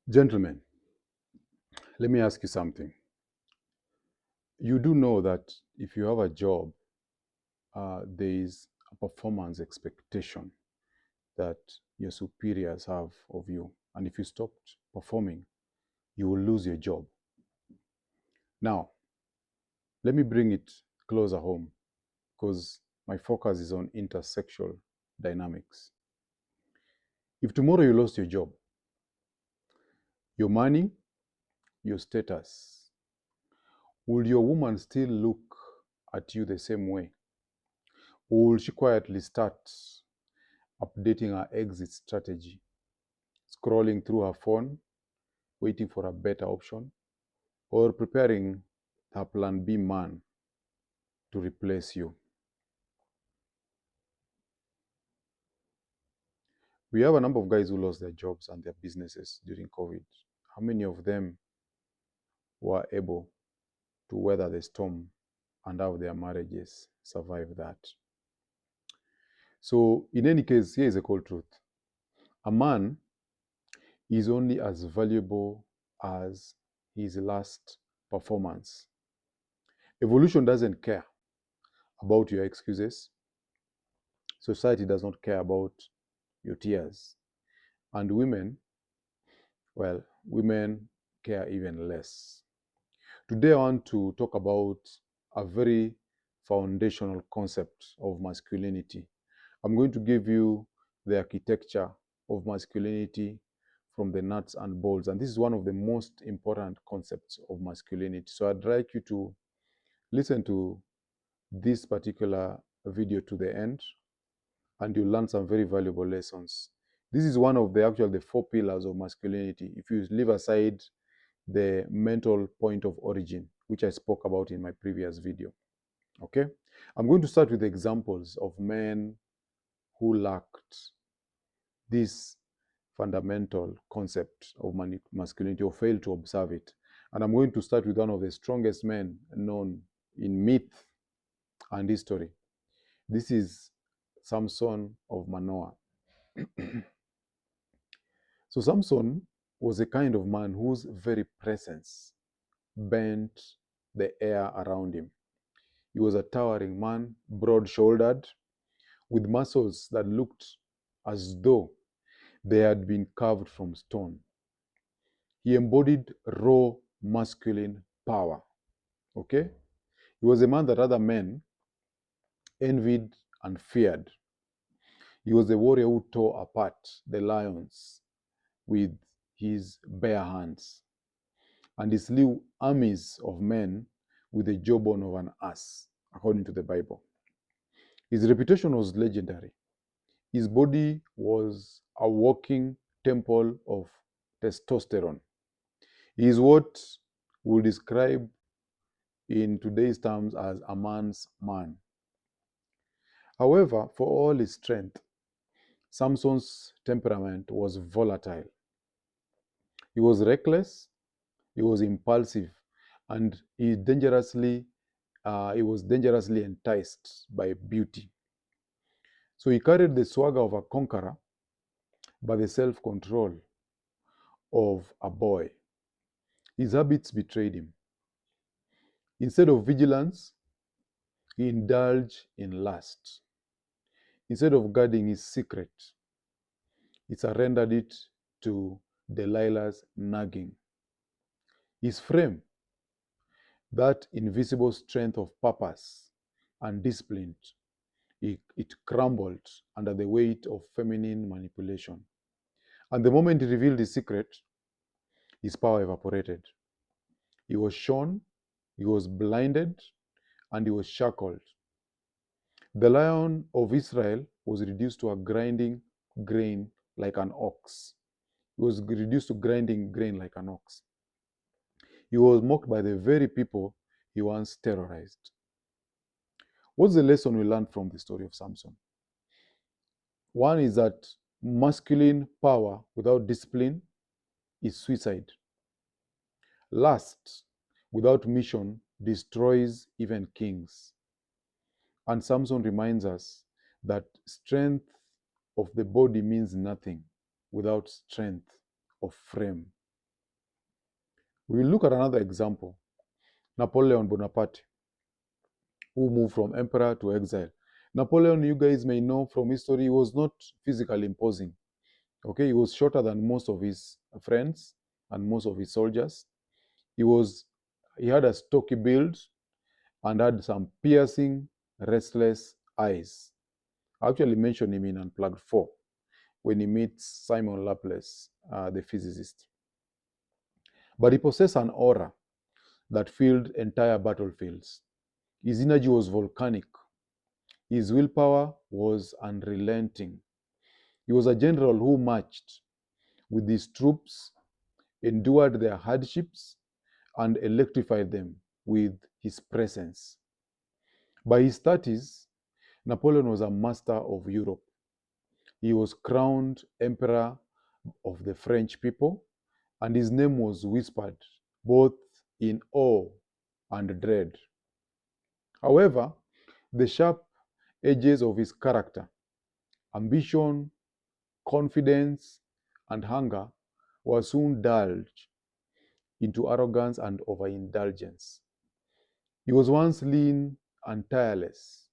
Gentlemen, let me ask you something. You do know that if you have a job, there is a performance expectation that your superiors have of you. And if you stopped performing, you will lose your job. Now, let me bring it closer home because my focus is on intersexual dynamics. If tomorrow you lost your job, your money, your status, will your woman still look at you the same way? Or will she quietly start updating her exit strategy, scrolling through her phone, waiting for a better option, or preparing her plan B man to replace you? We have a number of guys who lost their jobs and their businesses during COVID. How many of them were able to weather the storm and have their marriages survive that? So, in any case, here is a cold truth. A man is only as valuable as his last performance. Evolution doesn't care about your excuses. Society does not care about your tears. And women, well, women care even less. Today, I want to talk about a very foundational concept of masculinity. I'm going to give you the architecture of masculinity from the nuts and bolts. And this is one of the most important concepts of masculinity. So I'd like you to listen to this particular video to the end, and you'll learn some very valuable lessons. This is one of the four pillars of masculinity. If you leave aside the mental point of origin, which I spoke about in my previous video. Okay? I'm going to start with examples of men who lacked this fundamental concept of masculinity or failed to observe it. And I'm going to start with one of the strongest men known in myth and history. This is Samson of Manoah. So Samson was a kind of man whose very presence bent the air around him. He was a towering man, broad-shouldered, with muscles that looked as though they had been carved from stone. He embodied raw masculine power. Okay? He was a man that other men envied and feared. He was a warrior who tore apart the lions with his bare hands, and he slew armies of men with the jawbone of an ass, according to the Bible. His reputation was legendary. His body was a walking temple of testosterone. He is what we describe in today's terms as a man's man. However, for all his strength, Samson's temperament was volatile. He was reckless, he was impulsive, and he was dangerously enticed by beauty. So he carried the swagger of a conqueror, but the self-control of a boy. His habits betrayed him. Instead of vigilance, he indulged in lust. Instead of guarding his secret, he surrendered it to Delilah's nagging. His frame, that invisible strength of purpose and discipline, it crumbled under the weight of feminine manipulation. And the moment he revealed his secret, his power evaporated. He was shorn, he was blinded, and he was shackled. The lion of Israel was reduced to a grinding grain like an ox. He was reduced to grinding grain like an ox. He was mocked by the very people he once terrorized. What's the lesson we learned from the story of Samson? One is that masculine power without discipline is suicide. Lust without mission destroys even kings. And Samson reminds us that strength of the body means nothing without strength of frame. We will look at another example, Napoleon Bonaparte, who moved from emperor to exile. Napoleon, you guys may know from history, was not physically imposing. Okay, he was shorter than most of his friends and most of his soldiers. He was he had a stocky build and had some piercing, restless eyes. I actually mentioned him in Unplugged 4 when he meets Simon Laplace, the physicist. But he possessed an aura that filled entire battlefields. His energy was volcanic. His willpower was unrelenting. He was a general who marched with his troops, endured their hardships, and electrified them with his presence. By his 30s, Napoleon was a master of Europe. He was crowned emperor of the French people, and his name was whispered both in awe and dread. However, the sharp edges of his character, ambition, confidence, and hunger were soon dulled into arrogance and overindulgence. He was once lean and tireless,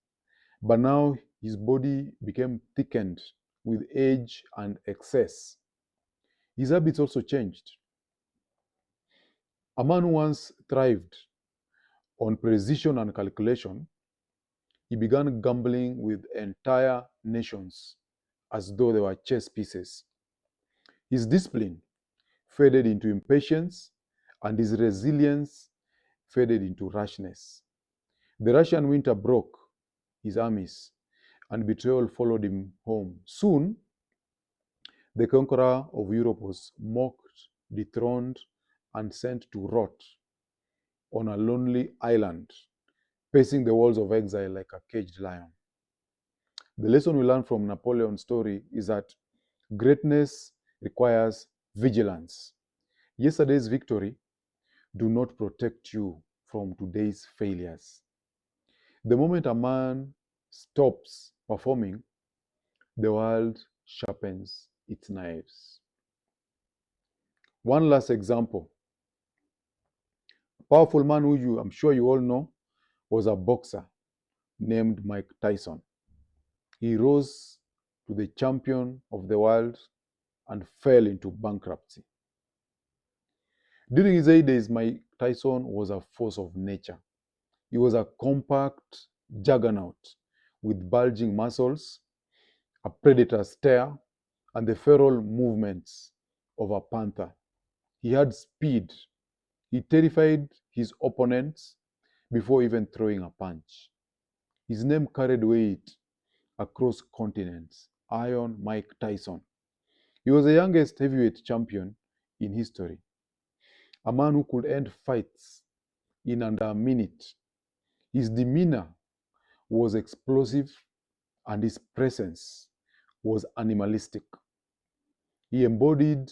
but now his body became thickened with age and excess. His habits also changed. A man who once thrived on precision and calculation, he began gambling with entire nations as though they were chess pieces. His discipline faded into impatience, and his resilience faded into rashness. The Russian winter broke his armies, and betrayal followed him home. Soon, the conqueror of Europe was mocked, dethroned, and sent to rot on a lonely island, pacing the walls of exile like a caged lion. The lesson we learn from Napoleon's story is that greatness requires vigilance. Yesterday's victory do not protect you from today's failures. The moment a man stops performing, the world sharpens its knives. One last example. A powerful man who I'm sure you all know was a boxer named Mike Tyson. He rose to the champion of the world and fell into bankruptcy. During his heydays, Mike Tyson was a force of nature. He was a compact juggernaut with bulging muscles, a predator's stare, and the feral movements of a panther. He had speed. He terrified his opponents before even throwing a punch. His name carried weight across continents. Iron Mike Tyson. He was the youngest heavyweight champion in history, a man who could end fights in under a minute. His demeanor was explosive and his presence was animalistic. He embodied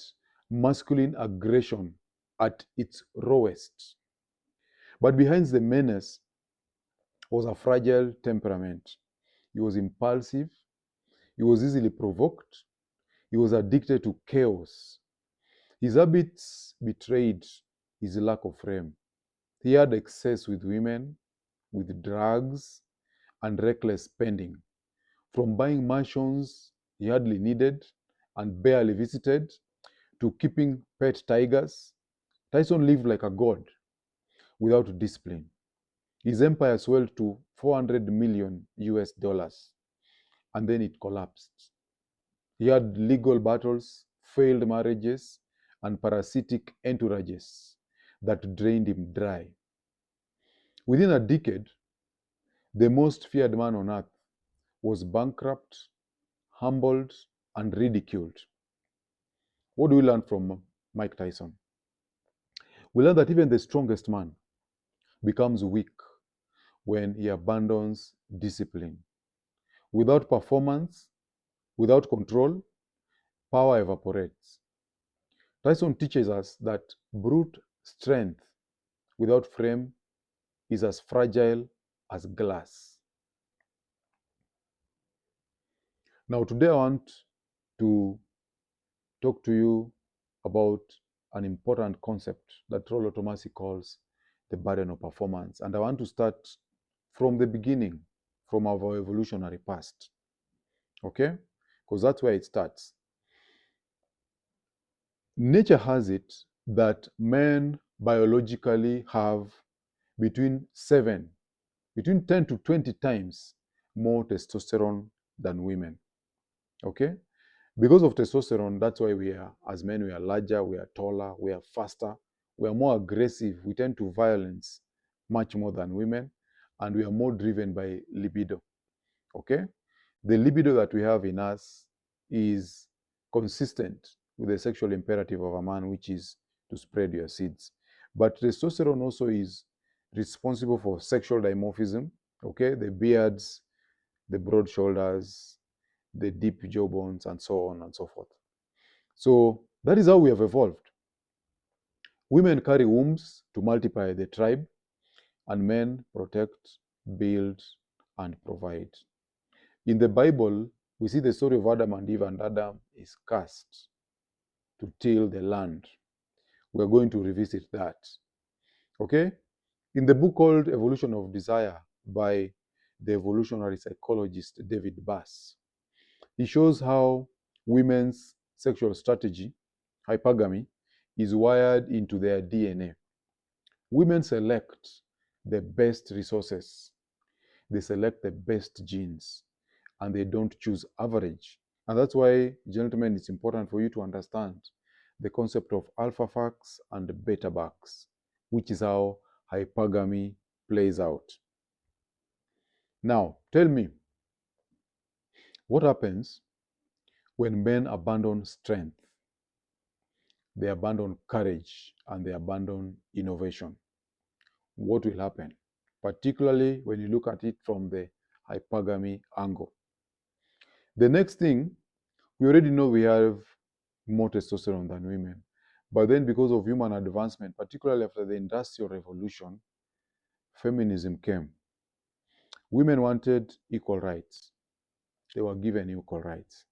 masculine aggression at its rawest. But behind the menace was a fragile temperament. He was impulsive, he was easily provoked, he was addicted to chaos. His habits betrayed his lack of frame. He had excess with women, with drugs, and reckless spending. From buying mansions he hardly needed and barely visited, to keeping pet tigers, Tyson lived like a god without discipline. His empire swelled to 400 million US dollars and then it collapsed. He had legal battles, failed marriages, and parasitic entourages that drained him dry. Within a decade, the most feared man on earth was bankrupt, humbled, and ridiculed. What do we learn from Mike Tyson? We learn that even the strongest man becomes weak when he abandons discipline. Without performance, without control, power evaporates. Tyson teaches us that brute strength without frame is as fragile as glass. Now, today I want to talk to you about an important concept that Rollo Tomasi calls the burden of performance. And I want to start from the beginning, from our evolutionary past. Okay? Because that's where it starts. Nature has it that men biologically have between 10 to 20 times more testosterone than women. Okay? Because of testosterone, that's why we are, as men, we are larger, we are taller, we are faster, we are more aggressive, we tend to violence much more than women, and we are more driven by libido. Okay? The libido that we have in us is consistent with the sexual imperative of a man, which is to spread your seeds. But testosterone also is responsible for sexual dimorphism, okay? The beards, the broad shoulders, the deep jawbones, and so on and so forth. So that is how we have evolved. Women carry wombs to multiply the tribe, and men protect, build, and provide. In the Bible, we see the story of Adam and Eve, and Adam is cast to till the land. We're going to revisit that. Okay? In the book called Evolution of Desire by the evolutionary psychologist David Bass, he shows how women's sexual strategy, hypergamy, is wired into their DNA. Women select the best resources, they select the best genes, and they don't choose average. And that's why, gentlemen, it's important for you to understand the concept of alpha facts and beta bucks, which is how hypergamy plays out. Now, tell me, what happens when men abandon strength, they abandon courage, and they abandon innovation? What will happen? Particularly when you look at it from the hypergamy angle. The next thing, we already know we have more testosterone than women. But then because of human advancement, particularly after the Industrial Revolution, feminism came. Women wanted equal rights. They were given equal rights.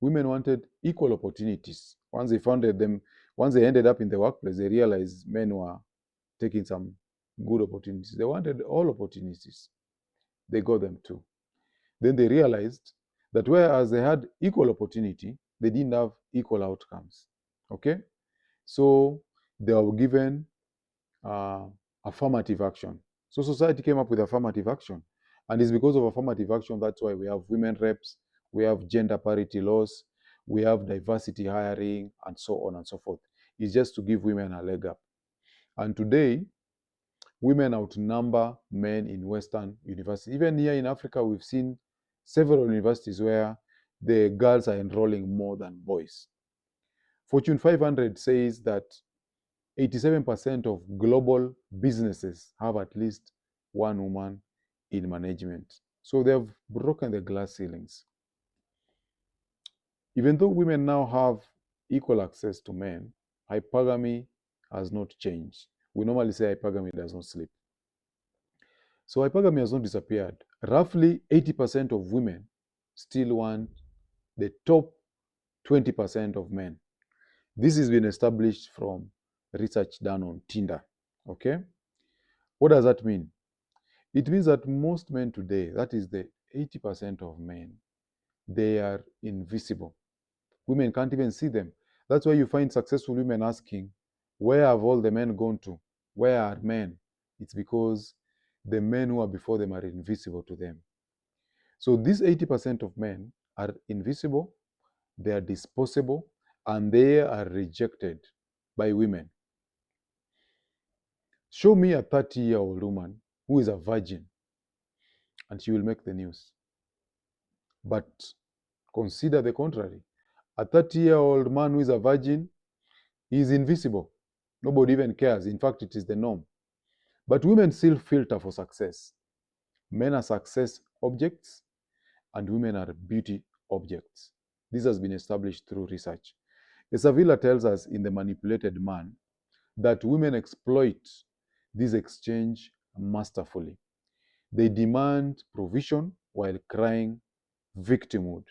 Women wanted equal opportunities. Once they ended up in the workplace, they realized men were taking some good opportunities. They wanted all opportunities. They got them too. Then they realized that whereas they had equal opportunity, they didn't have equal outcomes. Okay? So they were given affirmative action. So society came up with affirmative action. And it's because of affirmative action, that's why we have women reps, we have gender parity laws, we have diversity hiring, and so on and so forth. It's just to give women a leg up. And today, women outnumber men in Western universities. Even here in Africa, we've seen several universities where the girls are enrolling more than boys. Fortune 500 says that 87% of global businesses have at least one woman in management. So they've broken the glass ceilings. Even though women now have equal access to men, hypergamy has not changed. We normally say hypergamy does not sleep. So hypergamy has not disappeared. Roughly 80% of women still want the top 20% of men. This has been established from research done on Tinder. Okay? What does that mean? It means that most men today, that is the 80% of men, they are invisible. Women can't even see them. That's why you find successful women asking, where have all the men gone to? Where are men? It's because the men who are before them are invisible to them. So these 80% of men are invisible, they are disposable, and they are rejected by women. Show me a 30-year-old woman who is a virgin, and she will make the news. But consider the contrary. A 30-year-old man who is a virgin, he is invisible. Nobody even cares. In fact, it is the norm. But women still filter for success. Men are success objects, and women are beauty objects. This has been established through research. Esavilla tells us in The Manipulated Man that women exploit this exchange masterfully. They demand provision while crying victimhood.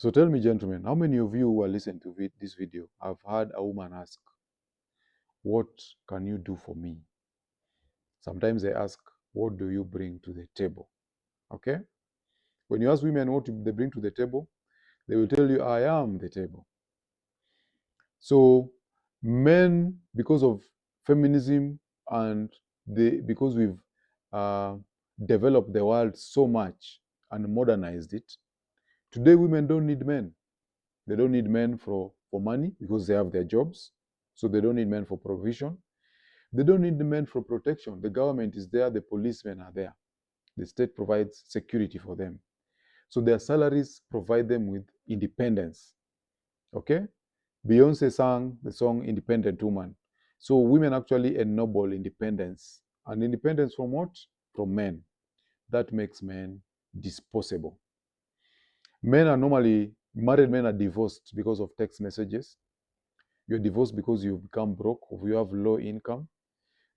So tell me, gentlemen, how many of you who are listening to this video have heard a woman ask, what can you do for me? Sometimes they ask, what do you bring to the table? Okay? When you ask women what they bring to the table, they will tell you, I am the table. So men, because of feminism and because we've uh, developed the world so much and modernized it, today women don't need men. They don't need men for money because they have their jobs. So they don't need men for provision. They don't need the men for protection. The government is there, the policemen are there. The state provides security for them. So their salaries provide them with independence. Okay? Beyonce sang the song Independent Woman. So women actually ennoble independence. And independence from what? From men. That makes men disposable. Married men are divorced because of text messages. You're divorced because you've become broke or you have low income.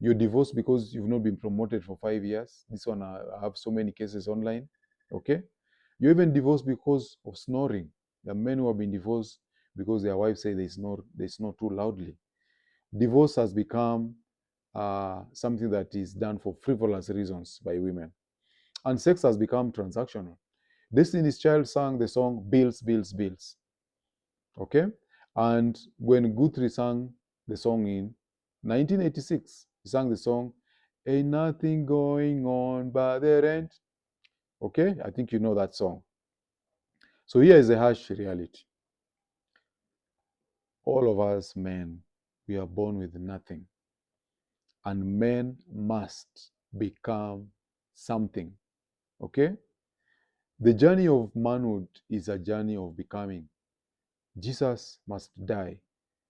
You're divorced because you've not been promoted for 5 years. This one, I have so many cases online. Okay? You're even divorced because of snoring. There are men who have been divorced because their wives say they snore too loudly. Divorce has become something that is done for frivolous reasons by women. And sex has become transactional. Destiny's Child sang the song Bills, Bills, Bills. Okay? And when Guthrie sang the song in 1986, he sang the song, Ain't Nothing Going On But the Rent. Okay? I think you know that song. So here is a harsh reality. All of us men, we are born with nothing. And men must become something. Okay? The journey of manhood is a journey of becoming. Jesus must die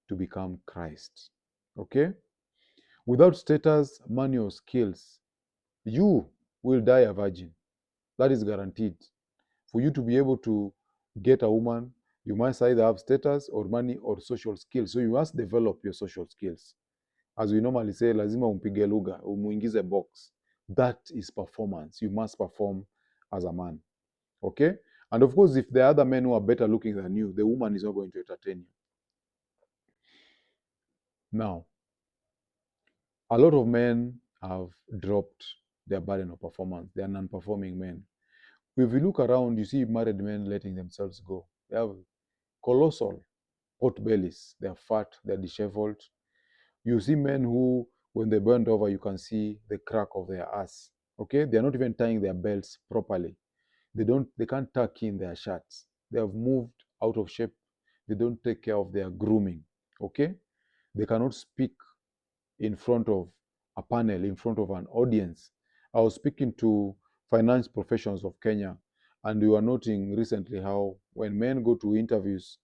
to become Christ. Okay? Without status, money, or skills, you will die a virgin. That is guaranteed. For you to be able to get a woman, you must either have status or money or social skills. So you must develop your social skills. As we normally say, lazima umpige lugha, umuingize box. That is performance. You must perform as a man. Okay? And of course, if there are other men who are better looking than you, the woman is not going to entertain you. Now, a lot of men have dropped their burden of performance. They are non-performing men. If you look around, you see married men letting themselves go. They have colossal pot bellies. They are fat, they are disheveled. You see men who, when they bend over, you can see the crack of their ass. Okay? They are not even tying their belts properly. They can't tuck in their shirts. They have moved out of shape. They don't take care of their grooming. Okay? They cannot speak in front of a panel, in front of an audience. I was speaking to finance professionals of Kenya, and we were noting recently how when men go to interviews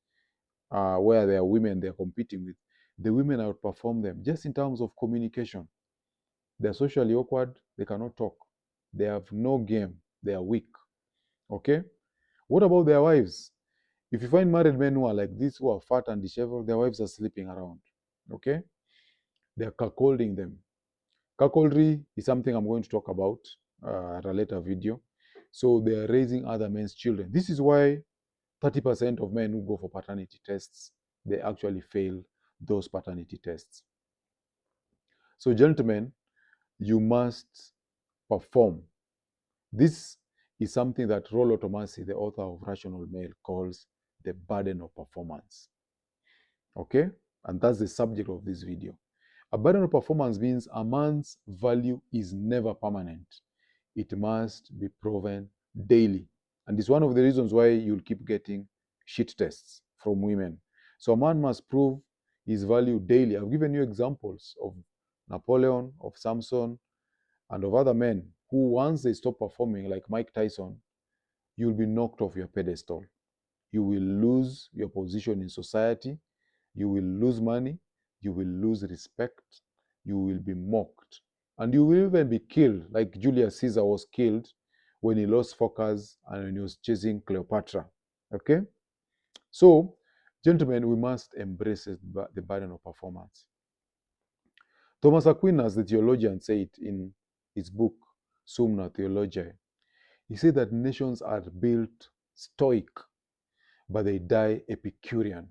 where there are women they're competing with, the women outperform them just in terms of communication. They're socially awkward, they cannot talk, they have no game, they are weak. Okay? What about their wives? If you find married men who are like this, who are fat and disheveled, their wives are sleeping around. Okay? They're cuckolding them. Cuckoldry is something I'm going to talk about at a later video. So they are raising other men's children. This is why 30% of men who go for paternity tests, they actually fail those paternity tests. So gentlemen, you must perform. This is something that Rollo Tomasi, the author of Rational Male, calls the burden of performance. Okay? And that's the subject of this video. A burden of performance means a man's value is never permanent. It must be proven daily. And it's one of the reasons why you'll keep getting shit tests from women. So a man must prove his value daily. I've given you examples of Napoleon, of Samson, and of other men who, once they stop performing, like Mike Tyson, you'll be knocked off your pedestal. You will lose your position in society. You will lose money. You will lose respect. You will be mocked. And you will even be killed, like Julius Caesar was killed when he lost focus and when he was chasing Cleopatra. Okay? So, gentlemen, we must embrace the burden of performance. Thomas Aquinas, the theologian, said in his book, Summa Theologiae, he said that nations are built stoic. but they die Epicurean.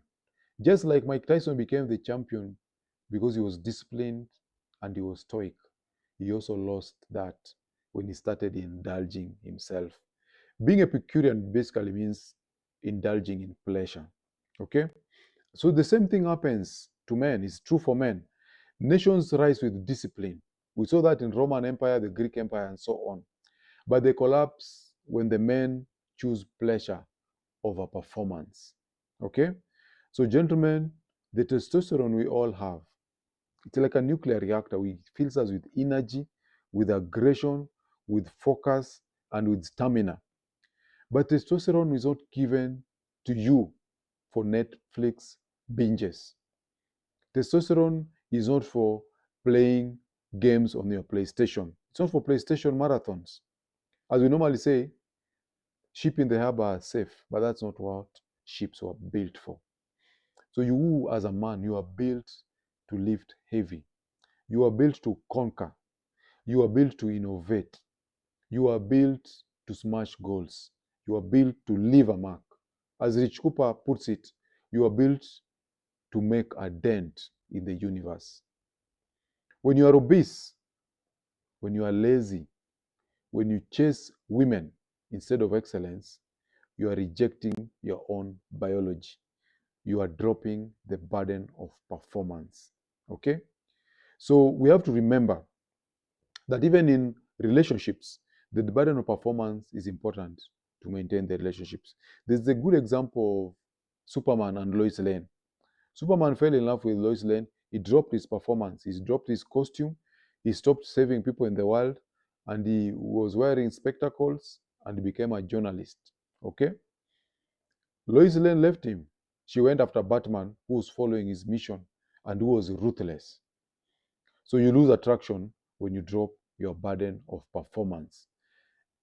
Just like Mike Tyson became the champion because he was disciplined and he was stoic, he also lost that when he started indulging himself. Being Epicurean basically means indulging in pleasure. Okay? So the same thing happens to men, it's true for men. Nations rise with discipline. We saw that in Roman Empire, the Greek Empire, and so on. But they collapse when the men choose pleasure over performance. Okay? So, gentlemen, the testosterone we all have, it's like a nuclear reactor. It fills us with energy, with aggression, with focus, and with stamina. But testosterone is not given to you for Netflix binges. Testosterone is not for playing games on your PlayStation. It's not for PlayStation marathons. As we normally say, sheep in the harbor are safe, but that's not what sheep were built for. So you, as a man, you are built to lift heavy. You are built to conquer. You are built to innovate. You are built to smash goals. You are built to leave a mark. As Rich Cooper puts it, you are built to make a dent in the universe. When you are obese, when you are lazy, when you chase women instead of excellence, you are rejecting your own biology. You are dropping the burden of performance. Okay? So we have to remember that even in relationships, the burden of performance is important to maintain the relationships. There's a good example of Superman and Lois Lane. Superman fell in love with Lois Lane. He dropped his performance. He dropped his costume. He stopped saving people in the world. And he was wearing spectacles and he became a journalist. Okay? Lois Lane left him. She went after Batman, who was following his mission and who was ruthless. So you lose attraction when you drop your burden of performance.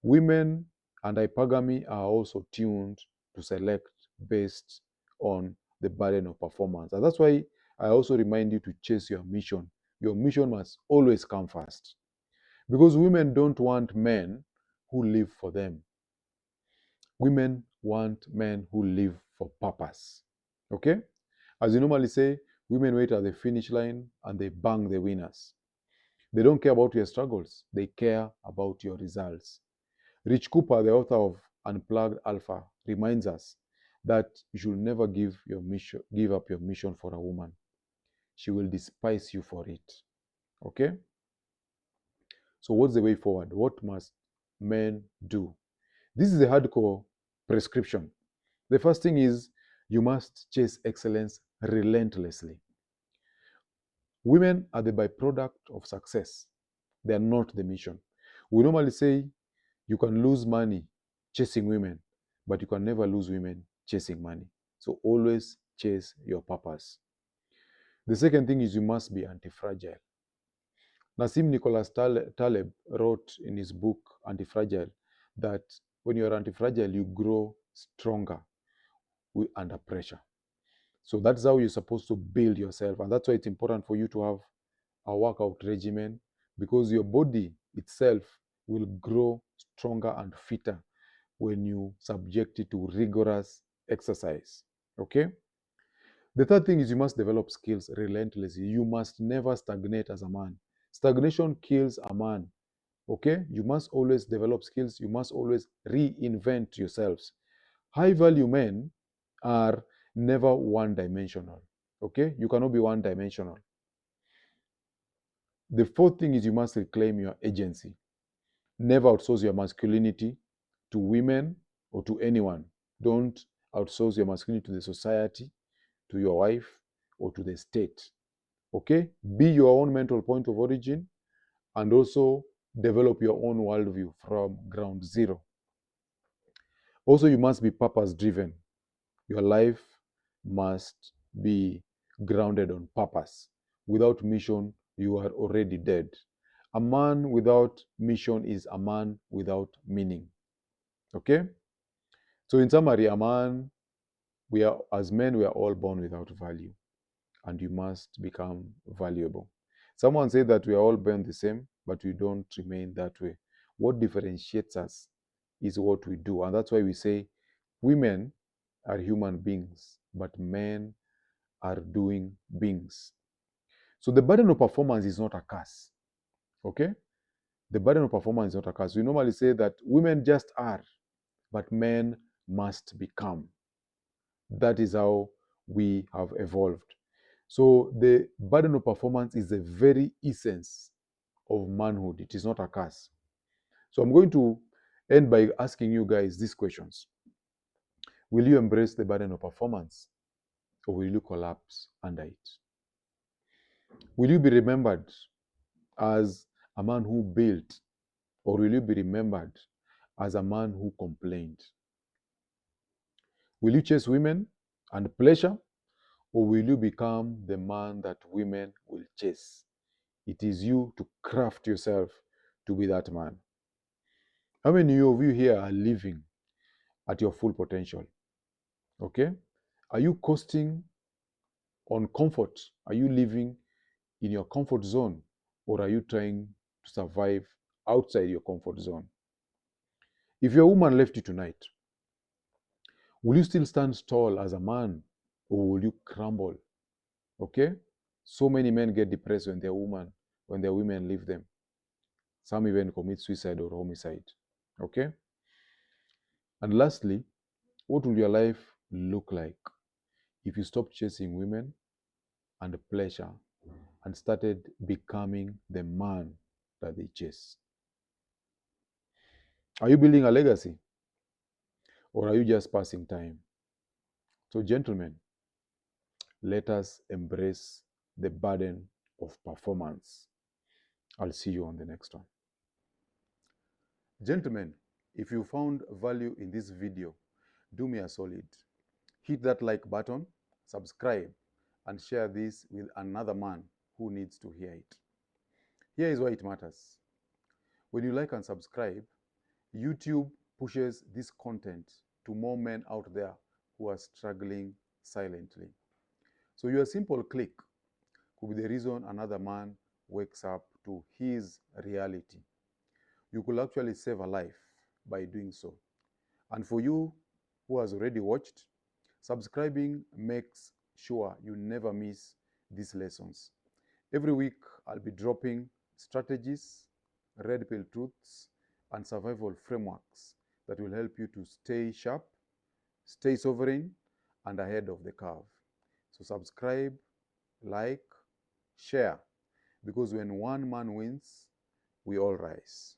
Women and hypergamy are also tuned to select based on the burden of performance. And that's why I also remind you to chase your mission. Your mission must always come first. Because women don't want men who live for them. Women want men who live for purpose. Okay? As you normally say, women wait at the finish line and they bang the winners. They don't care about your struggles, they care about your results. Rich Cooper, the author of Unplugged Alpha, reminds us that you should never give up your mission for a woman. She will despise you for it. Okay? So what's the way forward? What must men do? This is a hardcore prescription. The first thing is you must chase excellence relentlessly. Women are the byproduct of success. They are not the mission. We normally say you can lose money chasing women, but you can never lose women chasing money. So always chase your purpose. The second thing is you must be anti-fragile. Nassim Nicholas Taleb wrote in his book Anti-Fragile that when you're anti-fragile, you grow stronger under pressure. So that's how you're supposed to build yourself. And that's why it's important for you to have a workout regimen, because your body itself will grow stronger and fitter when you subject it to rigorous exercise. Okay? The third thing is you must develop skills relentlessly. You must never stagnate as a man. Stagnation kills a man. Okay? You must always develop skills. You must always reinvent yourselves. High value men are never one dimensional. Okay? You cannot be one dimensional. The fourth thing is you must reclaim your agency. Never outsource your masculinity to women or to anyone. Don't outsource your masculinity to the society, to your wife, or to the state. Okay? Be your own mental point of origin and also develop your own worldview from ground zero. Also, you must be purpose driven. Your life must be grounded on purpose. Without mission, you are already dead. A man without mission is a man without meaning. Okay? So in summary, as men, we are all born without value, and you must become valuable. Someone said that we are all born the same, but we don't remain that way. What differentiates us is what we do. And that's why we say women are human beings, but men are doing beings. So the burden of performance is not a curse. Okay? The burden of performance is not a curse. We normally say that women just are, but men must become. That is how we have evolved. So the burden of performance is the very essence of manhood. It is not a curse. So I'm going to end by asking you guys these questions. Will you embrace the burden of performance, or will you collapse under it? Will you be remembered as a man who built, or will you be remembered as a man who complained? Will you chase women and pleasure, or will you become the man that women will chase? It is you to craft yourself to be that man. How many of you here are living at your full potential? Okay? Are you coasting on comfort? Are you living in your comfort zone, or are you trying to survive outside your comfort zone? If your woman left you tonight, will you still stand tall as a man, or will you crumble? Okay? So many men get depressed when their women leave them. Some even commit suicide or homicide. Okay? And lastly, what will your life look like if you stop chasing women and pleasure and started becoming the man that they chase? Are you building a legacy, or are you just passing time? So, gentlemen, let us embrace the burden of performance. I'll see you on the next one. Gentlemen, if you found value in this video, do me a solid. Hit that like button, subscribe, and share this with another man who needs to hear it. Here is why it matters. When you like and subscribe, YouTube pushes this content to more men out there who are struggling silently. So your simple click could be the reason another man wakes up to his reality. You could actually save a life by doing so. And for you who has already watched, subscribing makes sure you never miss these lessons. Every week, I'll be dropping strategies, red pill truths, and survival frameworks that will help you to stay sharp, stay sovereign, and ahead of the curve. So subscribe, like, share, because when one man wins, we all rise.